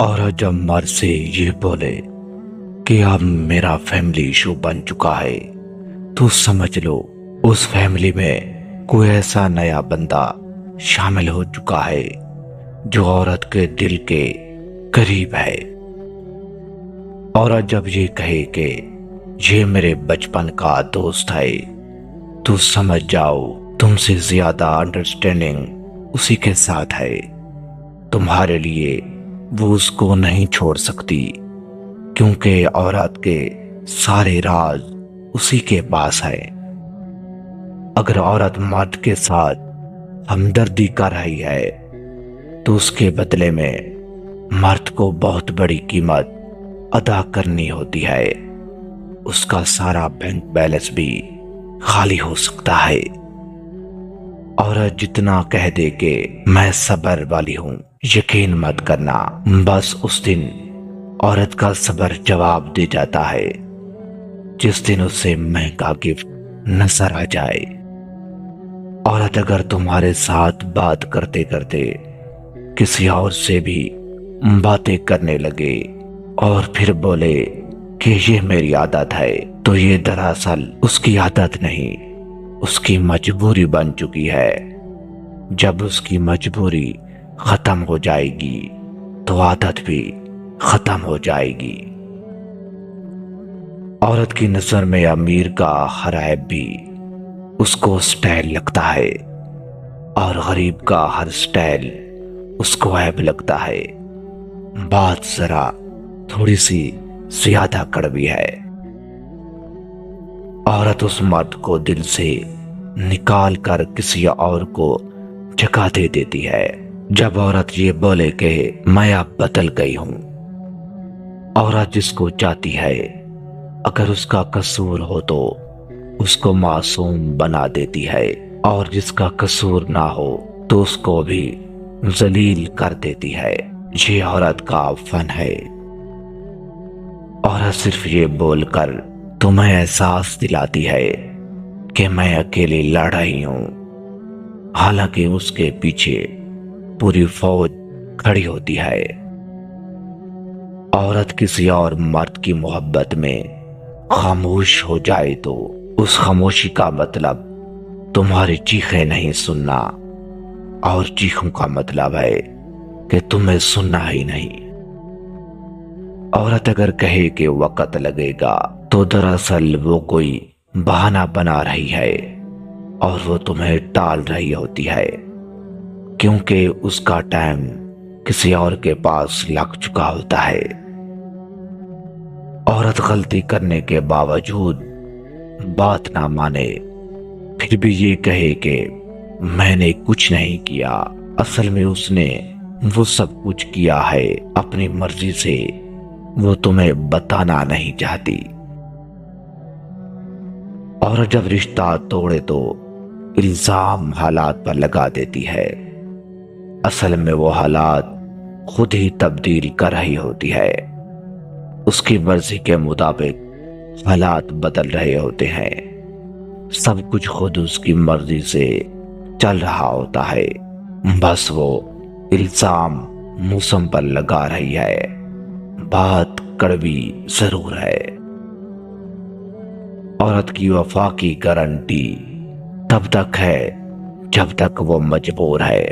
اور جب مرد سے یہ بولے کہ اب میرا فیملی ایشو بن چکا ہے تو سمجھ لو اس فیملی میں کوئی ایسا نیا بندہ شامل ہو چکا ہے جو عورت کے دل کے قریب ہے۔ عورت جب یہ کہے کہ یہ میرے بچپن کا دوست ہے تو سمجھ جاؤ تم سے زیادہ انڈرسٹینڈنگ اسی کے ساتھ ہے۔ تمہارے لیے وہ اس کو نہیں چھوڑ سکتی کیونکہ عورت کے سارے راز اسی کے پاس ہے۔ اگر عورت مرد کے ساتھ ہمدردی کر رہی ہے تو اس کے بدلے میں مرد کو بہت بڑی قیمت ادا کرنی ہوتی ہے۔ اس کا سارا بینک بیلنس بھی خالی ہو سکتا ہے۔ عورت جتنا کہہ دے کہ میں صبر والی ہوں، یقین مت کرنا بس اس دن عورت کا صبر جواب دے جاتا ہے جس دن اسے مہنگا گفٹ نظر آ جائے۔ عورت اگر تمہارے ساتھ بات کرتے کرتے کسی اور سے بھی باتیں کرنے لگے اور پھر بولے کہ یہ میری عادت ہے تو یہ دراصل اس کی عادت نہیں، اس کی مجبوری بن چکی ہے۔ جب اس کی مجبوری ختم ہو جائے گی تو عادت بھی ختم ہو جائے گی۔ عورت کی نظر میں امیر کا ہر عیب بھی اس کو سٹائل لگتا ہے اور غریب کا ہر سٹائل اس کو عیب لگتا ہے۔ بات ذرا تھوڑی سی زیادہ کڑوی ہے۔ عورت اس مرد کو دل سے نکال کر کسی اور کو جگہ دے دیتی ہے۔ جب عورت یہ بولے کہ میں اب بدل گئی ہوں، عورت جس کو چاہتی ہے اگر اس کا قصور ہو تو اس کو معصوم بنا دیتی ہے اور جس کا قصور نہ ہو تو اس کو بھی ذلیل کر دیتی ہے۔ یہ عورت کا فن ہے۔ عورت صرف یہ بول کر تمہیں احساس دلاتی ہے کہ میں اکیلی لڑ رہی ہوں، حالانکہ اس کے پیچھے پوری فوج کھڑی ہوتی ہے۔ عورت کسی اور مرد کی محبت میں خاموش ہو جائے تو اس خاموشی کا مطلب تمہاری چیخیں نہیں سننا، اور چیخوں کا مطلب ہے کہ تمہیں سننا ہی نہیں۔ عورت اگر کہے کہ وقت لگے گا تو دراصل وہ کوئی بہانہ بنا رہی ہے اور وہ تمہیں ٹال رہی ہوتی ہے کیونکہ اس کا ٹائم کسی اور کے پاس لگ چکا ہوتا ہے۔ عورت غلطی کرنے کے باوجود بات نہ مانے، پھر بھی یہ کہے کہ میں نے کچھ نہیں کیا، اصل میں اس نے وہ سب کچھ کیا ہے اپنی مرضی سے، وہ تمہیں بتانا نہیں چاہتی۔ اور جب رشتہ توڑے تو الزام حالات پر لگا دیتی ہے، اصل میں وہ حالات خود ہی تبدیل کر رہی ہوتی ہے۔ اس کی مرضی کے مطابق حالات بدل رہے ہوتے ہیں، سب کچھ خود اس کی مرضی سے چل رہا ہوتا ہے، بس وہ الزام موسم پر لگا رہی ہے۔ بات کڑوی ضرور ہے۔ عورت کی وفا کی گارنٹی تب تک ہے جب تک وہ مجبور ہے،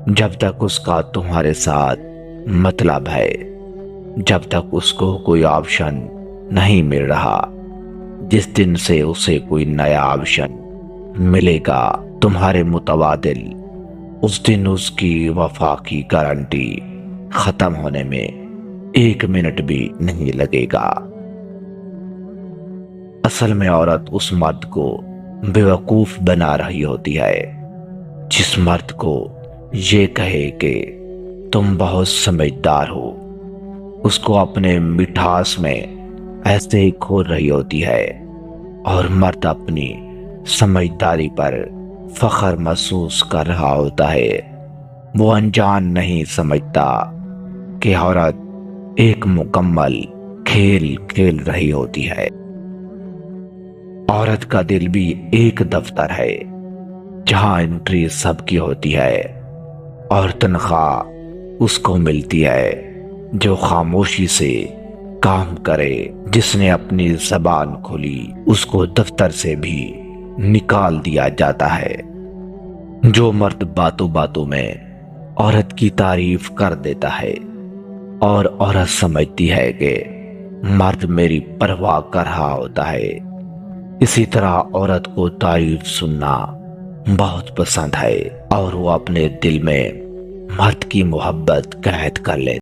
جب تک اس کا تمہارے ساتھ مطلب ہے، جب تک اس کو کوئی آپشن نہیں مل رہا۔ جس دن سے اسے کوئی نیا آپشن ملے گا تمہارے متبادل، اس دن اس کی وفا کی گارنٹی ختم ہونے میں 1 منٹ بھی نہیں لگے گا۔ اصل میں عورت اس مرد کو بیوقوف بنا رہی ہوتی ہے جس مرد کو یہ کہے کہ تم بہت سمجھدار ہو، اس کو اپنے مٹھاس میں ایسے ہی کھول رہی ہوتی ہے، اور مرد اپنی سمجھداری پر فخر محسوس کر رہا ہوتا ہے۔ وہ انجان نہیں سمجھتا کہ عورت ایک مکمل کھیل کھیل رہی ہوتی ہے۔ عورت کا دل بھی ایک دفتر ہے جہاں انٹری سب کی ہوتی ہے اور تنخواہ اس کو ملتی ہے۔ جو خاموشی سے کام کرے، جس نے اپنی زبان کھولی اس کو دفتر سے بھی نکال دیا جاتا ہے۔ جو مرد باتوں باتوں میں عورت کی تعریف کر دیتا ہے اور عورت سمجھتی ہے کہ مرد میری پرواہ کر رہا ہوتا ہے، اسی طرح عورت کو تعریف سننا بہت پسند ہے اور وہ اپنے دل میں مرد کی محبت قید کر لیتی